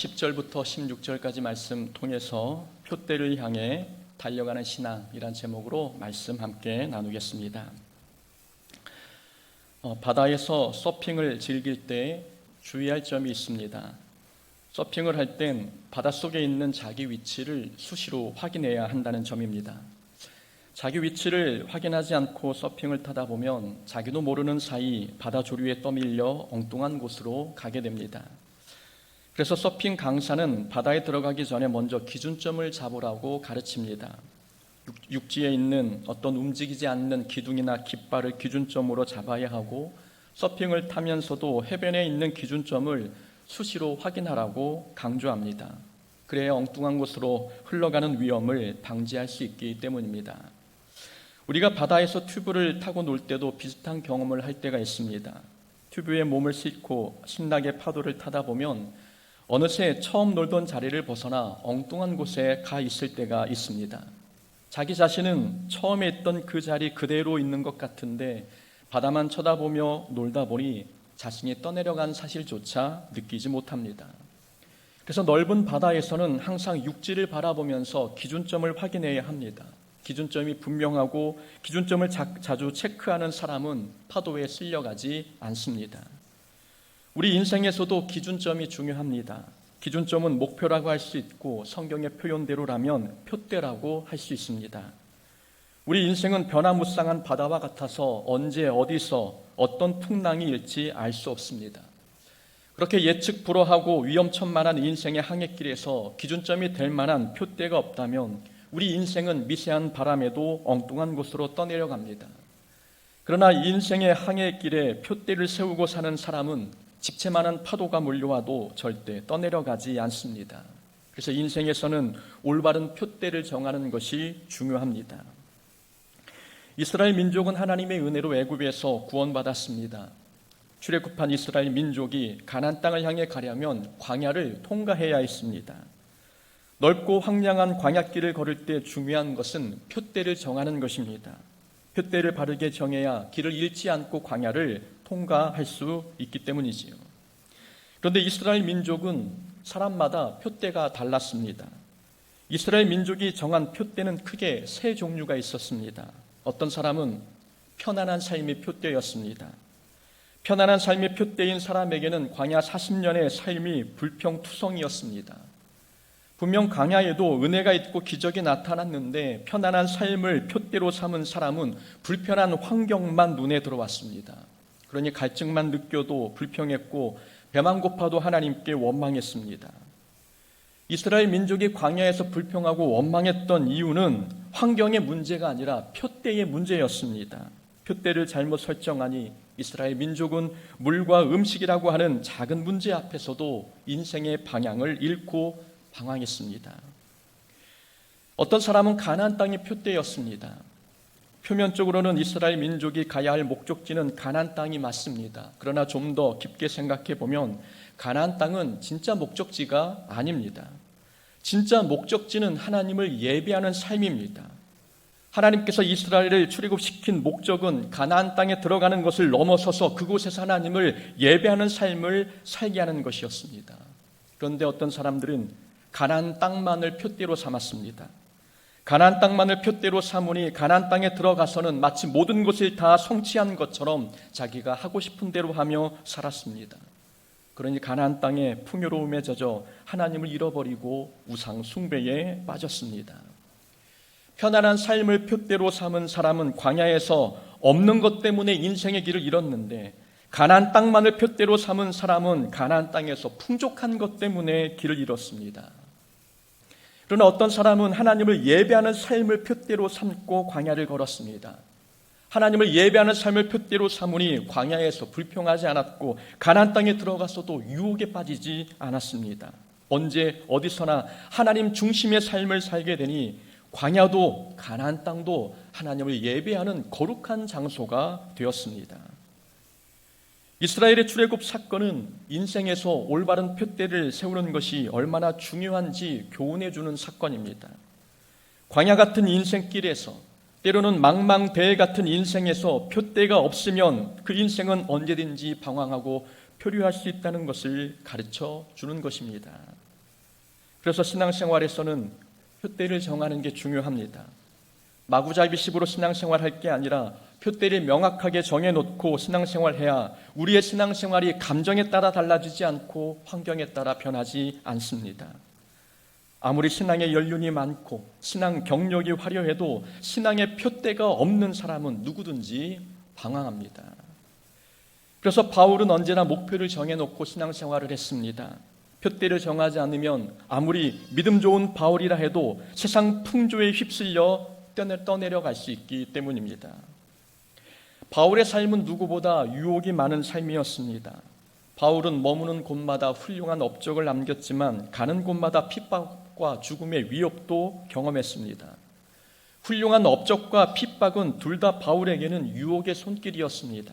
10절부터 16절까지 말씀 통해서 표대를 향해 달려가는 신앙이란 제목으로 말씀 함께 나누겠습니다. 바다에서 서핑을 즐길 때 주의할 점이 있습니다. 서핑을 할 땐 바닷속에 있는 자기 위치를 수시로 확인해야 한다는 점입니다. 자기 위치를 확인하지 않고 서핑을 타다 보면 자기도 모르는 사이 바다 조류에 떠밀려 엉뚱한 곳으로 가게 됩니다. 그래서 서핑 강사는 바다에 들어가기 전에 먼저 기준점을 잡으라고 가르칩니다. 육지에 있는 어떤 움직이지 않는 기둥이나 깃발을 기준점으로 잡아야 하고, 서핑을 타면서도 해변에 있는 기준점을 수시로 확인하라고 강조합니다. 그래야 엉뚱한 곳으로 흘러가는 위험을 방지할 수 있기 때문입니다. 우리가 바다에서 튜브를 타고 놀 때도 비슷한 경험을 할 때가 있습니다. 튜브에 몸을 싣고 신나게 파도를 타다 보면 어느새 처음 놀던 자리를 벗어나 엉뚱한 곳에 가 있을 때가 있습니다. 자기 자신은 처음에 있던 그 자리 그대로 있는 것 같은데 바다만 쳐다보며 놀다 보니 자신이 떠내려간 사실조차 느끼지 못합니다. 그래서 넓은 바다에서는 항상 육지를 바라보면서 기준점을 확인해야 합니다. 기준점이 분명하고 기준점을 자주 체크하는 사람은 파도에 쓸려가지 않습니다. 우리 인생에서도 기준점이 중요합니다. 기준점은 목표라고 할 수 있고 성경의 표현대로라면 표대라고 할 수 있습니다. 우리 인생은 변화무쌍한 바다와 같아서 언제 어디서 어떤 풍랑이 일지 알 수 없습니다. 그렇게 예측 불허하고 위험천만한 인생의 항해길에서 기준점이 될 만한 표대가 없다면 우리 인생은 미세한 바람에도 엉뚱한 곳으로 떠내려갑니다. 그러나 인생의 항해길에 표대를 세우고 사는 사람은 집채만한 파도가 몰려와도 절대 떠내려가지 않습니다. 그래서 인생에서는 올바른 표대를 정하는 것이 중요합니다. 이스라엘 민족은 하나님의 은혜로 애굽에서 구원받았습니다. 출애굽한 이스라엘 민족이 가나안 땅을 향해 가려면 광야를 통과해야 했습니다. 넓고 황량한 광야길을 걸을 때 중요한 것은 표대를 정하는 것입니다. 표대를 바르게 정해야 길을 잃지 않고 광야를 통과할 수 있기 때문이지요. 그런데 이스라엘 민족은 사람마다 표대가 달랐습니다. 이스라엘 민족이 정한 표대는 크게 세 종류가 있었습니다. 어떤 사람은 편안한 삶이 표대였습니다. 편안한 삶이 표대인 사람에게는 광야 40년의 삶이 불평투성이었습니다. 분명 광야에도 은혜가 있고 기적이 나타났는데 편안한 삶을 표대로 삼은 사람은 불편한 환경만 눈에 들어왔습니다. 그러니 갈증만 느껴도 불평했고 배만 고파도 하나님께 원망했습니다. 이스라엘 민족이 광야에서 불평하고 원망했던 이유는 환경의 문제가 아니라 표대의 문제였습니다. 표대를 잘못 설정하니 이스라엘 민족은 물과 음식이라고 하는 작은 문제 앞에서도 인생의 방향을 잃고 방황했습니다. 어떤 사람은 가나안 땅이 표대였습니다. 표면적으로는 이스라엘 민족이 가야 할 목적지는 가나안 땅이 맞습니다. 그러나 좀 더 깊게 생각해 보면 가나안 땅은 진짜 목적지가 아닙니다. 진짜 목적지는 하나님을 예배하는 삶입니다. 하나님께서 이스라엘을 출애굽시킨 목적은 가나안 땅에 들어가는 것을 넘어서서 그곳에서 하나님을 예배하는 삶을 살게 하는 것이었습니다. 그런데 어떤 사람들은 가나안 땅만을 표대로 삼았습니다. 가나안 땅만을 표대로 삼으니 가나안 땅에 들어가서는 마치 모든 것을 다 성취한 것처럼 자기가 하고 싶은 대로 하며 살았습니다. 그러니 가나안 땅의 풍요로움에 젖어 하나님을 잃어버리고 우상 숭배에 빠졌습니다. 편안한 삶을 표대로 삼은 사람은 광야에서 없는 것 때문에 인생의 길을 잃었는데, 가나안 땅만을 표대로 삼은 사람은 가나안 땅에서 풍족한 것 때문에 길을 잃었습니다. 그러나 어떤 사람은 하나님을 예배하는 삶을 표대로 삼고 광야를 걸었습니다. 하나님을 예배하는 삶을 표대로 삼으니 광야에서 불평하지 않았고 가나안 땅에 들어가서도 유혹에 빠지지 않았습니다. 언제 어디서나 하나님 중심의 삶을 살게 되니 광야도 가나안 땅도 하나님을 예배하는 거룩한 장소가 되었습니다. 이스라엘의 출애굽 사건은 인생에서 올바른 표대를 세우는 것이 얼마나 중요한지 교훈해 주는 사건입니다. 광야 같은 인생길에서, 때로는 망망대해 같은 인생에서 표대가 없으면 그 인생은 언제든지 방황하고 표류할 수 있다는 것을 가르쳐 주는 것입니다. 그래서 신앙생활에서는 표대를 정하는 게 중요합니다. 마구잡이식으로 신앙생활할 게 아니라 표대를 명확하게 정해놓고 신앙생활해야 우리의 신앙생활이 감정에 따라 달라지지 않고 환경에 따라 변하지 않습니다. 아무리 신앙의 연륜이 많고 신앙 경력이 화려해도 신앙의 표대가 없는 사람은 누구든지 방황합니다. 그래서 바울은 언제나 목표를 정해놓고 신앙생활을 했습니다. 표대를 정하지 않으면 아무리 믿음 좋은 바울이라 해도 세상 풍조에 휩쓸려 떠내려갈 수 있기 때문입니다. 바울의 삶은 누구보다 유혹이 많은 삶이었습니다. 바울은 머무는 곳마다 훌륭한 업적을 남겼지만 가는 곳마다 핍박과 죽음의 위협도 경험했습니다. 훌륭한 업적과 핍박은 둘 다 바울에게는 유혹의 손길이었습니다.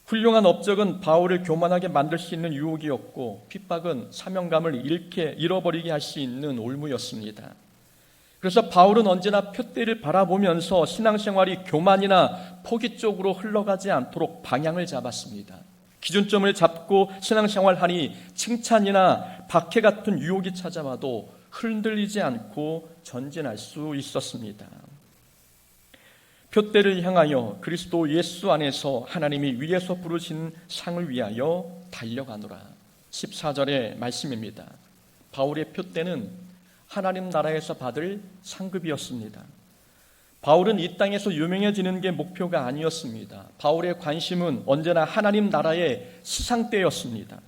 훌륭한 업적은 바울을 교만하게 만들 수 있는 유혹이었고 핍박은 사명감을 잃어버리게 할 수 있는 올무였습니다. 그래서 바울은 언제나 표대를 바라보면서 신앙생활이 교만이나 포기 쪽으로 흘러가지 않도록 방향을 잡았습니다. 기준점을 잡고 신앙생활하니 칭찬이나 박해 같은 유혹이 찾아와도 흔들리지 않고 전진할 수 있었습니다. 표대를 향하여 그리스도 예수 안에서 하나님이 위에서 부르신 상을 위하여 달려가노라. 14절의 말씀입니다. 바울의 표대는 하나님 나라에서 받을 상급이었습니다. 바울은 이 땅에서 유명해지는 게 목표가 아니었습니다. 바울의 관심은 언제나 하나님 나라의 시상대였습니다.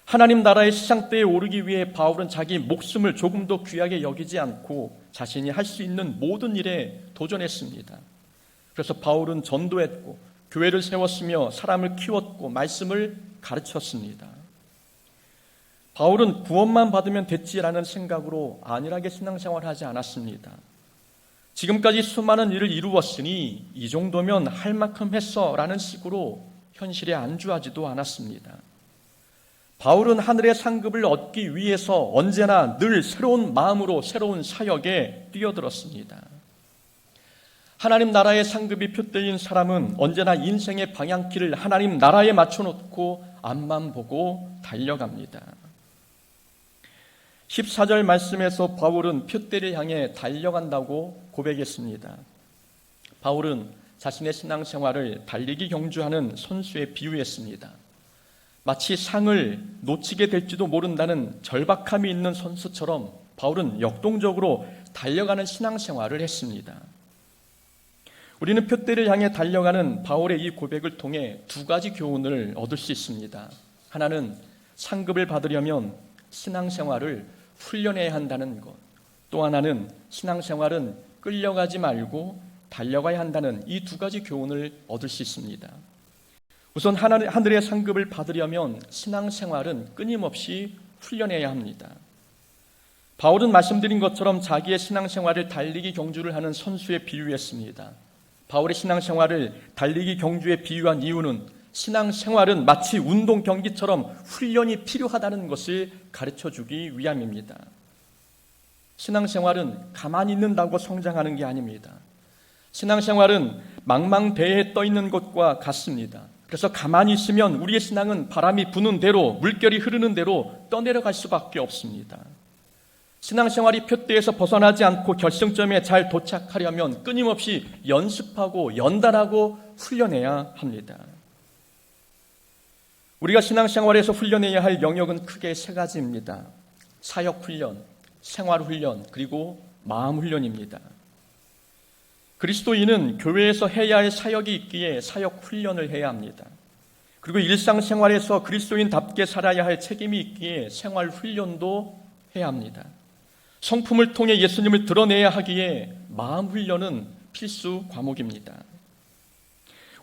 하나님 나라의 시상대에 오르기 위해 바울은 자기 목숨을 조금 더 귀하게 여기지 않고 자신이 할 수 있는 모든 일에 도전했습니다. 그래서 바울은 전도했고 교회를 세웠으며 사람을 키웠고 말씀을 가르쳤습니다. 바울은 구원만 받으면 됐지라는 생각으로 안일하게 신앙생활하지 않았습니다. 지금까지 수많은 일을 이루었으니 이 정도면 할 만큼 했어 라는 식으로 현실에 안주하지도 않았습니다. 바울은 하늘의 상급을 얻기 위해서 언제나 늘 새로운 마음으로 새로운 사역에 뛰어들었습니다. 하나님 나라의 상급이 표대인 사람은 언제나 인생의 방향키를 하나님 나라에 맞춰놓고 앞만 보고 달려갑니다. 14절 말씀에서 바울은 표대를 향해 달려간다고 고백했습니다. 바울은 자신의 신앙생활을 달리기 경주하는 선수에 비유했습니다. 마치 상을 놓치게 될지도 모른다는 절박함이 있는 선수처럼 바울은 역동적으로 달려가는 신앙생활을 했습니다. 우리는 표대를 향해 달려가는 바울의 이 고백을 통해 두 가지 교훈을 얻을 수 있습니다. 하나는 상급을 받으려면 신앙생활을 훈련해야 한다는 것, 또 하나는 신앙생활은 끌려가지 말고 달려가야 한다는 이 두 가지 교훈을 얻을 수 있습니다. 우선 하늘의 상급을 받으려면 신앙생활은 끊임없이 훈련해야 합니다. 바울은 말씀드린 것처럼 자기의 신앙생활을 달리기 경주를 하는 선수에 비유했습니다. 바울의 신앙생활을 달리기 경주에 비유한 이유는 신앙생활은 마치 운동 경기처럼 훈련이 필요하다는 것을 가르쳐주기 위함입니다. 신앙생활은 가만히 있는다고 성장하는 게 아닙니다. 신앙생활은 망망대해에 떠있는 것과 같습니다. 그래서 가만히 있으면 우리의 신앙은 바람이 부는 대로, 물결이 흐르는 대로 떠내려갈 수밖에 없습니다. 신앙생활이 표대에서 벗어나지 않고 결승점에 잘 도착하려면 끊임없이 연습하고 연달하고 훈련해야 합니다. 우리가 신앙생활에서 훈련해야 할 영역은 크게 세 가지입니다. 사역훈련, 생활훈련, 그리고 마음훈련입니다. 그리스도인은 교회에서 해야 할 사역이 있기에 사역훈련을 해야 합니다. 그리고 일상생활에서 그리스도인답게 살아야 할 책임이 있기에 생활훈련도 해야 합니다. 성품을 통해 예수님을 드러내야 하기에 마음훈련은 필수 과목입니다.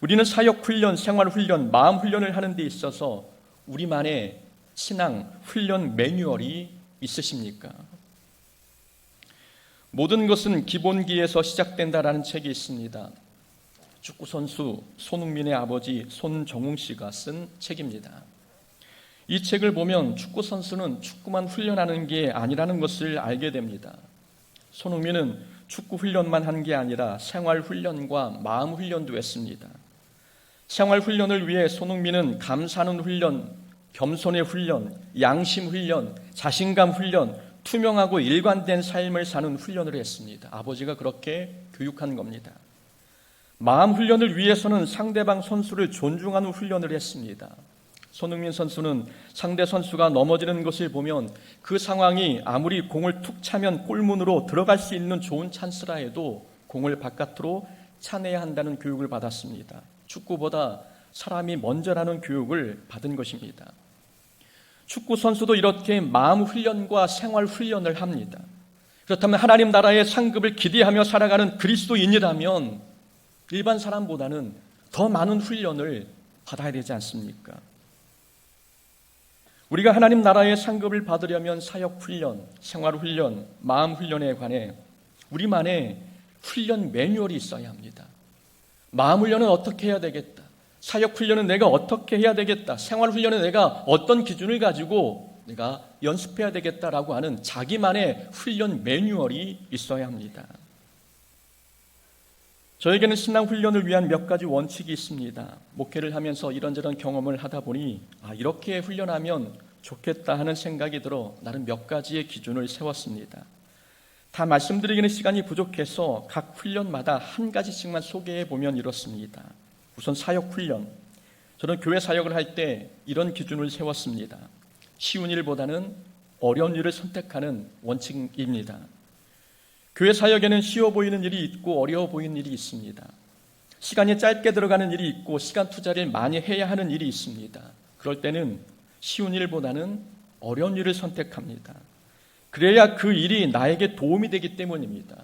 우리는 사역훈련, 생활훈련, 마음훈련을 하는 데 있어서 우리만의 신앙훈련 매뉴얼이 있으십니까? 모든 것은 기본기에서 시작된다라는 책이 있습니다. 축구선수 손흥민의 아버지 손정웅 씨가 쓴 책입니다. 이 책을 보면 축구선수는 축구만 훈련하는 게 아니라는 것을 알게 됩니다. 손흥민은 축구 훈련만 한 게 아니라 생활 훈련과 마음 훈련도 했습니다. 생활 훈련을 위해 손흥민은 감사하는 훈련, 겸손의 훈련, 양심 훈련, 자신감 훈련, 투명하고 일관된 삶을 사는 훈련을 했습니다. 아버지가 그렇게 교육한 겁니다. 마음 훈련을 위해서는 상대방 선수를 존중하는 훈련을 했습니다. 손흥민 선수는 상대 선수가 넘어지는 것을 보면 그 상황이 아무리 공을 툭 차면 골문으로 들어갈 수 있는 좋은 찬스라 해도 공을 바깥으로 차내야 한다는 교육을 받았습니다. 축구보다 사람이 먼저라는 교육을 받은 것입니다. 축구 선수도 이렇게 마음 훈련과 생활 훈련을 합니다. 그렇다면 하나님 나라의 상급을 기대하며 살아가는 그리스도인이라면 일반 사람보다는 더 많은 훈련을 받아야 되지 않습니까? 우리가 하나님 나라의 상급을 받으려면 사역 훈련, 생활 훈련, 마음 훈련에 관해 우리만의 훈련 매뉴얼이 있어야 합니다. 마음 훈련은 어떻게 해야 되겠다. 사역 훈련은 내가 어떻게 해야 되겠다. 생활 훈련은 내가 어떤 기준을 가지고 내가 연습해야 되겠다라고 하는 자기만의 훈련 매뉴얼이 있어야 합니다. 저에게는 신앙 훈련을 위한 몇 가지 원칙이 있습니다. 목회를 하면서 이런저런 경험을 하다 보니 이렇게 훈련하면 좋겠다 하는 생각이 들어 나름 몇 가지의 기준을 세웠습니다. 다 말씀드리기는 시간이 부족해서 각 훈련마다 한 가지씩만 소개해 보면 이렇습니다. 우선 사역 훈련. 저는 교회 사역을 할 때 이런 기준을 세웠습니다. 쉬운 일보다는 어려운 일을 선택하는 원칙입니다. 교회 사역에는 쉬워 보이는 일이 있고 어려워 보이는 일이 있습니다. 시간이 짧게 들어가는 일이 있고 시간 투자를 많이 해야 하는 일이 있습니다. 그럴 때는 쉬운 일보다는 어려운 일을 선택합니다. 그래야 그 일이 나에게 도움이 되기 때문입니다.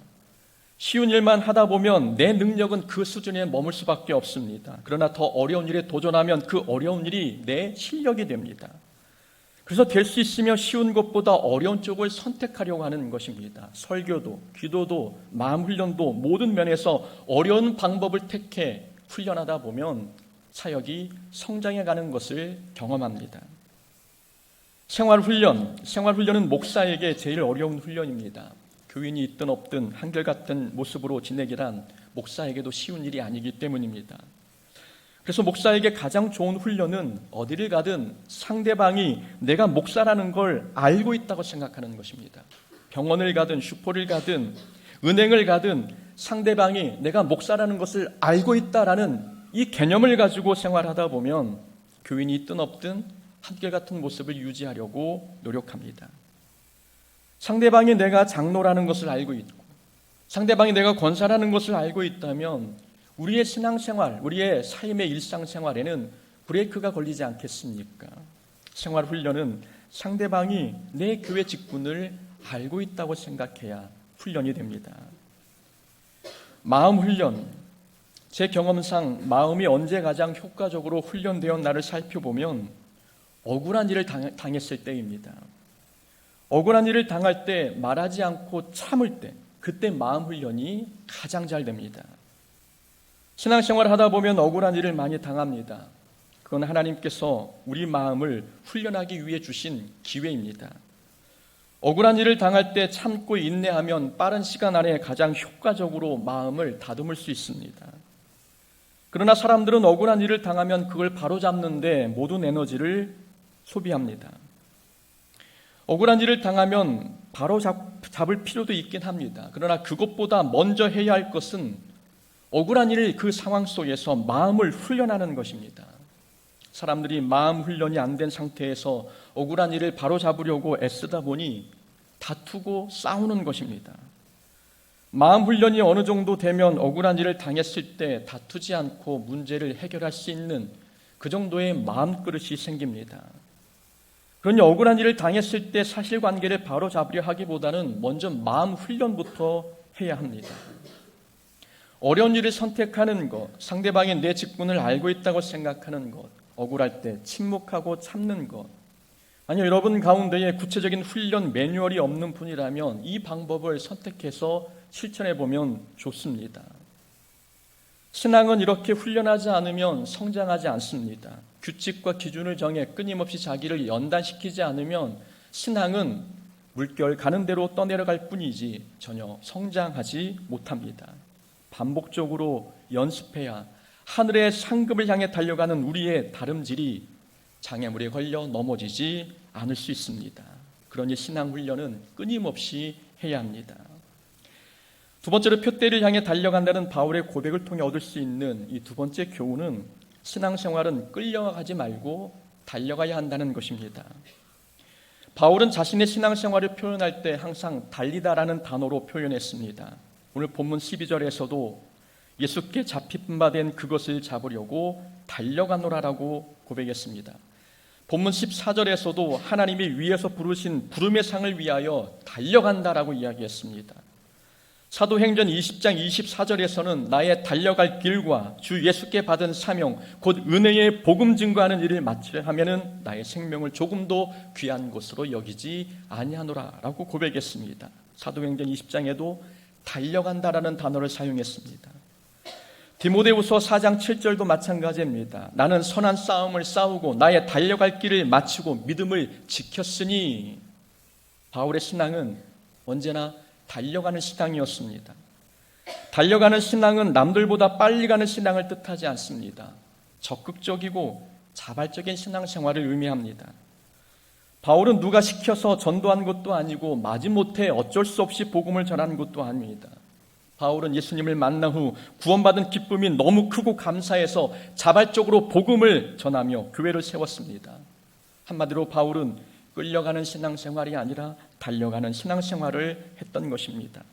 쉬운 일만 하다 보면 내 능력은 그 수준에 머물 수밖에 없습니다. 그러나 더 어려운 일에 도전하면 그 어려운 일이 내 실력이 됩니다. 그래서 될 수 있으면 쉬운 것보다 어려운 쪽을 선택하려고 하는 것입니다. 설교도, 기도도, 마음 훈련도 모든 면에서 어려운 방법을 택해 훈련하다 보면 사역이 성장해 가는 것을 경험합니다. 생활훈련은 목사에게 제일 어려운 훈련입니다. 교인이 있든 없든 한결같은 모습으로 지내기란 목사에게도 쉬운 일이 아니기 때문입니다. 그래서 목사에게 가장 좋은 훈련은 어디를 가든 상대방이 내가 목사라는 걸 알고 있다고 생각하는 것입니다. 병원을 가든 슈퍼를 가든 은행을 가든 상대방이 내가 목사라는 것을 알고 있다라는 이 개념을 가지고 생활하다 보면 교인이 있든 없든 한결같은 모습을 유지하려고 노력합니다. 상대방이 내가 장로라는 것을 알고 있고 상대방이 내가 권사라는 것을 알고 있다면 우리의 신앙생활, 우리의 삶의 일상생활에는 브레이크가 걸리지 않겠습니까? 생활훈련은 상대방이 내 교회 직분을 알고 있다고 생각해야 훈련이 됩니다. 마음훈련, 제 경험상 마음이 언제 가장 효과적으로 훈련되었나를 살펴보면 억울한 일을 당했을 때입니다. 억울한 일을 당할 때 말하지 않고 참을 때 그때 마음 훈련이 가장 잘 됩니다. 신앙생활을 하다 보면 억울한 일을 많이 당합니다. 그건 하나님께서 우리 마음을 훈련하기 위해 주신 기회입니다. 억울한 일을 당할 때 참고 인내하면 빠른 시간 안에 가장 효과적으로 마음을 다듬을 수 있습니다. 그러나 사람들은 억울한 일을 당하면 그걸 바로잡는데 모든 에너지를 소비합니다. 억울한 일을 당하면 바로 잡을 필요도 있긴 합니다. 그러나 그것보다 먼저 해야 할 것은 억울한 일 그 상황 속에서 마음을 훈련하는 것입니다. 사람들이 마음 훈련이 안 된 상태에서 억울한 일을 바로 잡으려고 애쓰다 보니 다투고 싸우는 것입니다. 마음 훈련이 어느 정도 되면 억울한 일을 당했을 때 다투지 않고 문제를 해결할 수 있는 그 정도의 마음그릇이 생깁니다. 그러니 억울한 일을 당했을 때 사실관계를 바로 잡으려 하기보다는 먼저 마음 훈련부터 해야 합니다. 어려운 일을 선택하는 것, 상대방이 내 직분을 알고 있다고 생각하는 것, 억울할 때 침묵하고 참는 것. 아니요, 여러분 가운데에 구체적인 훈련 매뉴얼이 없는 분이라면 이 방법을 선택해서 실천해 보면 좋습니다. 신앙은 이렇게 훈련하지 않으면 성장하지 않습니다. 규칙과 기준을 정해 끊임없이 자기를 연단시키지 않으면 신앙은 물결 가는 대로 떠내려갈 뿐이지 전혀 성장하지 못합니다. 반복적으로 연습해야 하늘의 상급을 향해 달려가는 우리의 다름질이 장애물에 걸려 넘어지지 않을 수 있습니다. 그러니 신앙 훈련은 끊임없이 해야 합니다. 두 번째로 표대를 향해 달려간다는 바울의 고백을 통해 얻을 수 있는 이 두 번째 교훈은 신앙생활은 끌려가지 말고 달려가야 한다는 것입니다. 바울은 자신의 신앙생활을 표현할 때 항상 달리다라는 단어로 표현했습니다. 오늘 본문 12절에서도 예수께 잡힌 바 된 그것을 잡으려고 달려가노라라고 고백했습니다. 본문 14절에서도 하나님이 위에서 부르신 부름의 상을 위하여 달려간다라고 이야기했습니다. 사도행전 20장 24절에서는 나의 달려갈 길과 주 예수께 받은 사명 곧 은혜의 복음 증거하는 일을 마치려 하면은 나의 생명을 조금도 귀한 것으로 여기지 아니하노라라고 고백했습니다. 사도행전 20장에도 달려간다라는 단어를 사용했습니다. 디모데후서 4장 7절도 마찬가지입니다. 나는 선한 싸움을 싸우고 나의 달려갈 길을 마치고 믿음을 지켰으니. 바울의 신앙은 언제나 달려가는 신앙이었습니다. 달려가는 신앙은 남들보다 빨리 가는 신앙을 뜻하지 않습니다. 적극적이고 자발적인 신앙생활을 의미합니다. 바울은 누가 시켜서 전도한 것도 아니고 마지못해 어쩔 수 없이 복음을 전한 것도 아닙니다. 바울은 예수님을 만난 후 구원받은 기쁨이 너무 크고 감사해서 자발적으로 복음을 전하며 교회를 세웠습니다. 한마디로 바울은 끌려가는 신앙생활이 아니라 달려가는 신앙생활을 했던 것입니다.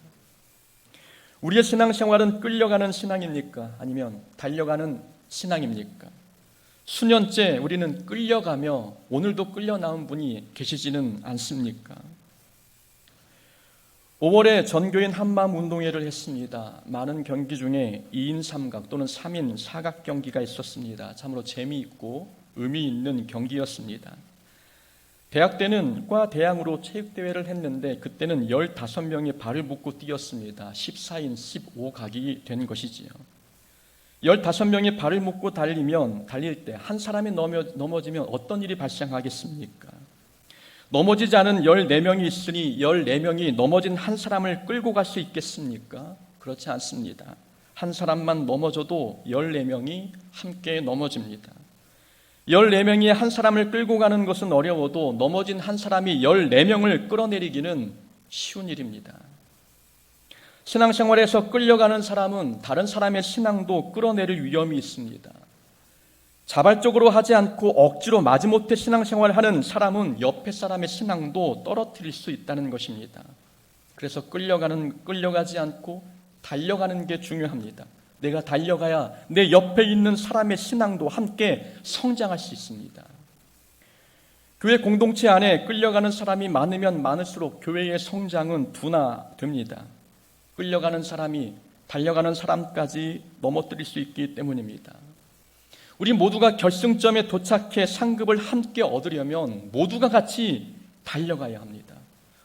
우리의 신앙생활은 끌려가는 신앙입니까? 아니면 달려가는 신앙입니까? 수년째 우리는 끌려가며 오늘도 끌려 나온 분이 계시지는 않습니까? 5월에 전교인 한마음 운동회를 했습니다. 많은 경기 중에 2인 3각 또는 3인 4각 경기가 있었습니다. 참으로 재미있고 의미 있는 경기였습니다. 대학 때는 과 대항으로 체육대회를 했는데 그때는 15명이 발을 묶고 뛰었습니다. 14인 15각이 된 것이지요. 15명이 발을 묶고 달릴 때 한 사람이 넘어지면 어떤 일이 발생하겠습니까? 넘어지지 않은 14명이 있으니 14명이 넘어진 한 사람을 끌고 갈 수 있겠습니까? 그렇지 않습니다. 한 사람만 넘어져도 14명이 함께 넘어집니다. 14명이 한 사람을 끌고 가는 것은 어려워도 넘어진 한 사람이 14명을 끌어내리기는 쉬운 일입니다. 신앙생활에서 끌려가는 사람은 다른 사람의 신앙도 끌어내릴 위험이 있습니다. 자발적으로 하지 않고 억지로 마지못해 신앙생활을 하는 사람은 옆에 사람의 신앙도 떨어뜨릴 수 있다는 것입니다. 그래서 끌려가지 않고 달려가는 게 중요합니다. 내가 달려가야 내 옆에 있는 사람의 신앙도 함께 성장할 수 있습니다. 교회 공동체 안에 끌려가는 사람이 많으면 많을수록 교회의 성장은 둔화됩니다. 끌려가는 사람이 달려가는 사람까지 넘어뜨릴 수 있기 때문입니다. 우리 모두가 결승점에 도착해 상급을 함께 얻으려면 모두가 같이 달려가야 합니다.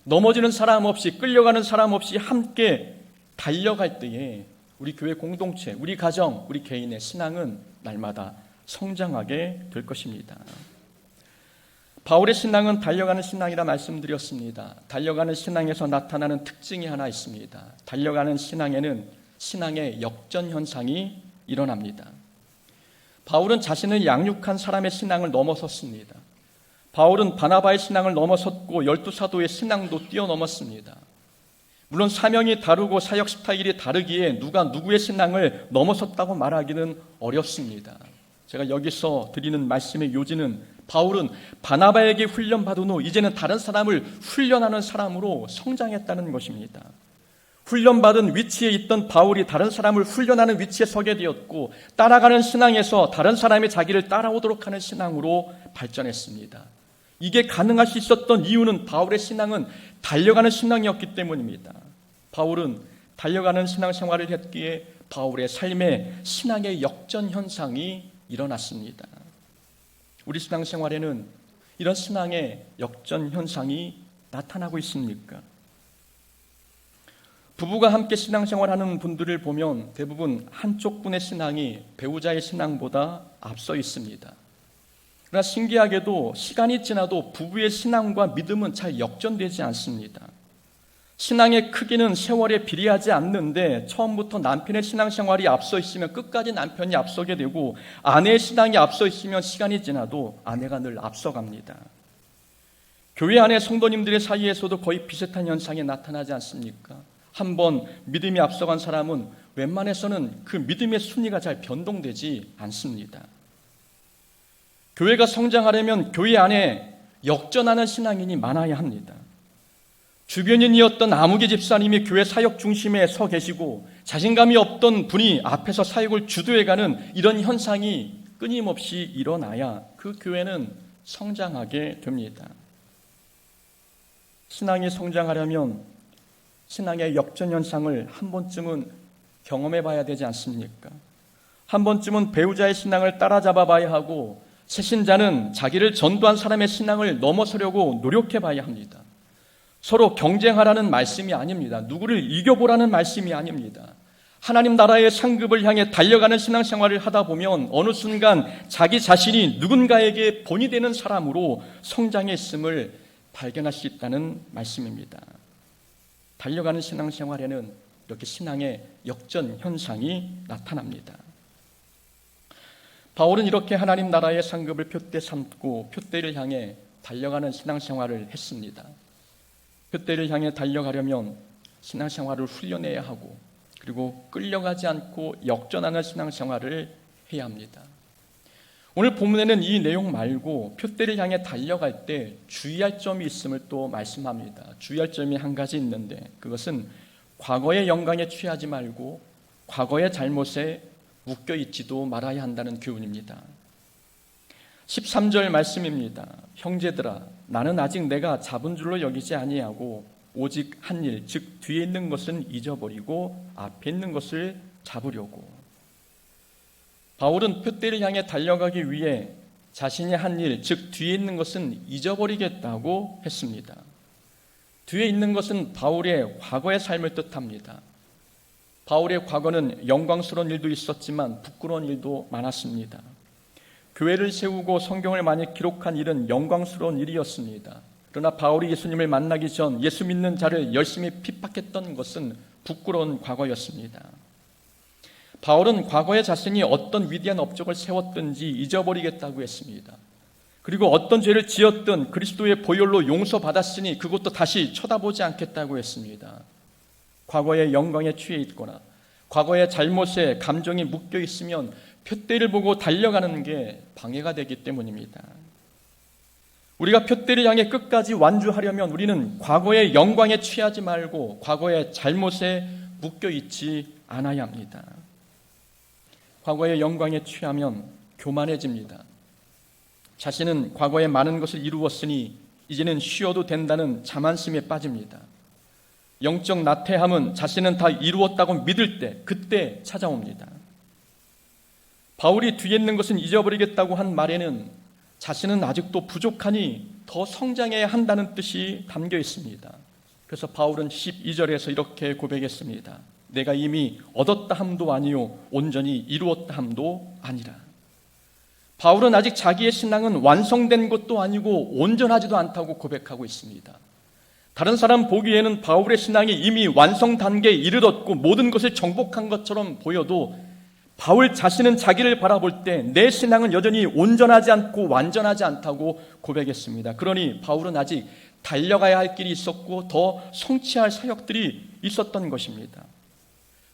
넘어지는 사람 없이 끌려가는 사람 없이 함께 달려갈 때에 우리 교회 공동체, 우리 가정, 우리 개인의 신앙은 날마다 성장하게 될 것입니다. 바울의 신앙은 달려가는 신앙이라 말씀드렸습니다. 달려가는 신앙에서 나타나는 특징이 하나 있습니다. 달려가는 신앙에는 신앙의 역전 현상이 일어납니다. 바울은 자신을 양육한 사람의 신앙을 넘어섰습니다. 바울은 바나바의 신앙을 넘어섰고 12사도의 신앙도 뛰어넘었습니다. 물론 사명이 다르고 사역 스타일이 다르기에 누가 누구의 신앙을 넘어섰다고 말하기는 어렵습니다. 제가 여기서 드리는 말씀의 요지는 바울은 바나바에게 훈련받은 후 이제는 다른 사람을 훈련하는 사람으로 성장했다는 것입니다. 훈련받은 위치에 있던 바울이 다른 사람을 훈련하는 위치에 서게 되었고 따라가는 신앙에서 다른 사람이 자기를 따라오도록 하는 신앙으로 발전했습니다. 이게 가능할 수 있었던 이유는 바울의 신앙은 달려가는 신앙이었기 때문입니다. 바울은 달려가는 신앙생활을 했기에 바울의 삶에 신앙의 역전 현상이 일어났습니다. 우리 신앙생활에는 이런 신앙의 역전 현상이 나타나고 있습니까? 부부가 함께 신앙생활하는 분들을 보면 대부분 한쪽 분의 신앙이 배우자의 신앙보다 앞서 있습니다. 그러나 신기하게도 시간이 지나도 부부의 신앙과 믿음은 잘 역전되지 않습니다. 신앙의 크기는 세월에 비례하지 않는데 처음부터 남편의 신앙생활이 앞서 있으면 끝까지 남편이 앞서게 되고 아내의 신앙이 앞서 있으면 시간이 지나도 아내가 늘 앞서갑니다. 교회 안에 성도님들의 사이에서도 거의 비슷한 현상이 나타나지 않습니까? 한번 믿음이 앞서간 사람은 웬만해서는 그 믿음의 순위가 잘 변동되지 않습니다. 교회가 성장하려면 교회 안에 역전하는 신앙인이 많아야 합니다. 주변인이었던 아무개 집사님이 교회 사역 중심에 서 계시고 자신감이 없던 분이 앞에서 사역을 주도해가는 이런 현상이 끊임없이 일어나야 그 교회는 성장하게 됩니다. 신앙이 성장하려면 신앙의 역전 현상을 한 번쯤은 경험해 봐야 되지 않습니까? 한 번쯤은 배우자의 신앙을 따라잡아 봐야 하고 새신자는 자기를 전도한 사람의 신앙을 넘어서려고 노력해 봐야 합니다. 서로 경쟁하라는 말씀이 아닙니다. 누구를 이겨보라는 말씀이 아닙니다. 하나님 나라의 상급을 향해 달려가는 신앙생활을 하다 보면 어느 순간 자기 자신이 누군가에게 본이 되는 사람으로 성장했음을 발견할 수 있다는 말씀입니다. 달려가는 신앙생활에는 이렇게 신앙의 역전 현상이 나타납니다. 바울은 이렇게 하나님 나라의 상급을 표대 삼고 표대를 향해 달려가는 신앙생활을 했습니다. 표대를 향해 달려가려면 신앙생활을 훈련해야 하고 그리고 끌려가지 않고 역전하는 신앙생활을 해야 합니다. 오늘 본문에는 이 내용 말고 표대를 향해 달려갈 때 주의할 점이 있음을 또 말씀합니다. 주의할 점이 한 가지 있는데 그것은 과거의 영광에 취하지 말고 과거의 잘못에 묶여 있지도 말아야 한다는 교훈입니다. 13절 말씀입니다. 형제들아 나는 아직 내가 잡은 줄로 여기지 아니하고 오직 한 일 즉 뒤에 있는 것은 잊어버리고 앞에 있는 것을 잡으려고. 바울은 표대를 향해 달려가기 위해 자신이 한 일, 즉 뒤에 있는 것은 잊어버리겠다고 했습니다. 뒤에 있는 것은 바울의 과거의 삶을 뜻합니다. 바울의 과거는 영광스러운 일도 있었지만 부끄러운 일도 많았습니다. 교회를 세우고 성경을 많이 기록한 일은 영광스러운 일이었습니다. 그러나 바울이 예수님을 만나기 전 예수 믿는 자를 열심히 핍박했던 것은 부끄러운 과거였습니다. 바울은 과거에 자신이 어떤 위대한 업적을 세웠든지 잊어버리겠다고 했습니다. 그리고 어떤 죄를 지었든 그리스도의 보혈로 용서받았으니 그것도 다시 쳐다보지 않겠다고 했습니다. 과거의 영광에 취해 있거나 과거의 잘못에 감정이 묶여 있으면 표대를 보고 달려가는 게 방해가 되기 때문입니다. 우리가 표대를 향해 끝까지 완주하려면 우리는 과거의 영광에 취하지 말고 과거의 잘못에 묶여 있지 않아야 합니다. 과거의 영광에 취하면 교만해집니다. 자신은 과거에 많은 것을 이루었으니 이제는 쉬어도 된다는 자만심에 빠집니다. 영적 나태함은 자신은 다 이루었다고 믿을 때 그때 찾아옵니다. 바울이 뒤에 있는 것은 잊어버리겠다고 한 말에는 자신은 아직도 부족하니 더 성장해야 한다는 뜻이 담겨 있습니다. 그래서 바울은 12절에서 이렇게 고백했습니다. 내가 이미 얻었다 함도 아니요 온전히 이루었다 함도 아니라. 바울은 아직 자기의 신앙은 완성된 것도 아니고 온전하지도 않다고 고백하고 있습니다. 다른 사람 보기에는 바울의 신앙이 이미 완성 단계에 이르렀고 모든 것을 정복한 것처럼 보여도 바울 자신은 자기를 바라볼 때 내 신앙은 여전히 온전하지 않고 완전하지 않다고 고백했습니다. 그러니 바울은 아직 달려가야 할 길이 있었고 더 성취할 사역들이 있었던 것입니다.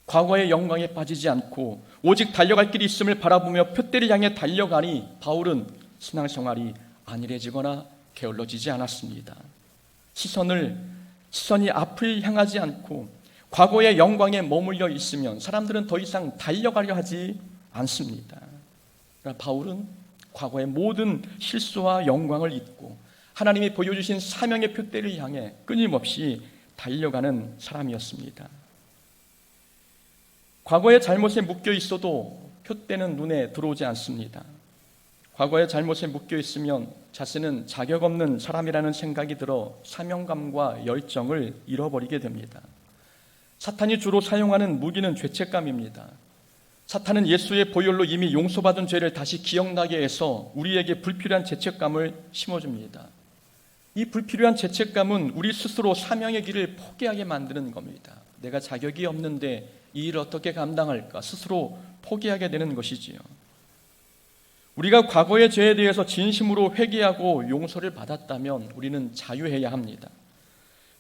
과거의 영광에 빠지지 않고 오직 달려갈 길이 있음을 바라보며 표대를 향해 달려가니 바울은 신앙생활이 안일해지거나 게을러지지 않았습니다. 시선이 앞을 향하지 않고 과거의 영광에 머물러 있으면 사람들은 더 이상 달려가려 하지 않습니다. 그러나 바울은 과거의 모든 실수와 영광을 잊고 하나님이 보여주신 사명의 표대를 향해 끊임없이 달려가는 사람이었습니다. 과거의 잘못에 묶여 있어도 표대는 눈에 들어오지 않습니다. 과거의 잘못에 묶여 있으면 자신은 자격 없는 사람이라는 생각이 들어 사명감과 열정을 잃어버리게 됩니다. 사탄이 주로 사용하는 무기는 죄책감입니다. 사탄은 예수의 보혈로 이미 용서받은 죄를 다시 기억나게 해서 우리에게 불필요한 죄책감을 심어줍니다. 이 불필요한 죄책감은 우리 스스로 사명의 길을 포기하게 만드는 겁니다. 내가 자격이 없는데 이 일을 어떻게 감당할까 스스로 포기하게 되는 것이지요. 우리가 과거의 죄에 대해서 진심으로 회개하고 용서를 받았다면 우리는 자유해야 합니다.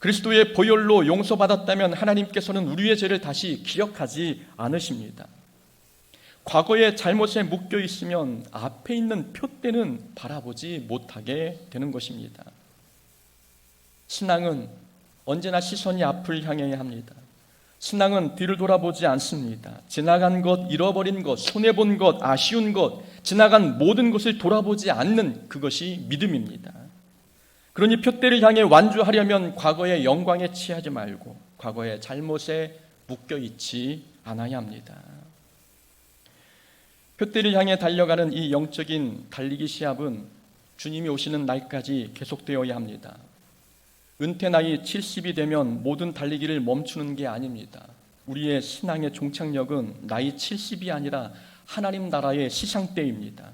그리스도의 보혈로 용서받았다면 하나님께서는 우리의 죄를 다시 기억하지 않으십니다. 과거의 잘못에 묶여 있으면 앞에 있는 표대는 바라보지 못하게 되는 것입니다. 신앙은 언제나 시선이 앞을 향해야 합니다. 신앙은 뒤를 돌아보지 않습니다. 지나간 것, 잃어버린 것, 손해본 것, 아쉬운 것, 지나간 모든 것을 돌아보지 않는 그것이 믿음입니다. 그러니 표대를 향해 완주하려면 과거의 영광에 취하지 말고 과거의 잘못에 묶여 있지 않아야 합니다. 표대를 향해 달려가는 이 영적인 달리기 시합은 주님이 오시는 날까지 계속되어야 합니다. 은퇴 나이 70이 되면 모든 달리기를 멈추는 게 아닙니다. 우리의 신앙의 종착역은 나이 70이 아니라 하나님 나라의 시상대입니다.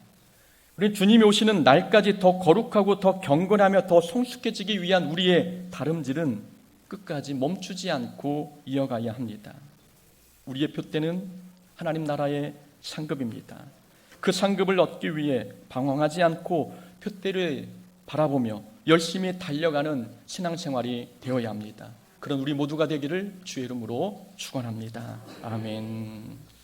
우리 주님이 오시는 날까지 더 거룩하고 더 경건하며 더 성숙해지기 위한 우리의 다름질은 끝까지 멈추지 않고 이어가야 합니다. 우리의 표대는 하나님 나라의 상급입니다. 그 상급을 얻기 위해 방황하지 않고 표대를 바라보며 열심히 달려가는 신앙생활이 되어야 합니다. 그런 우리 모두가 되기를 주의 이름으로 축원합니다. 아멘.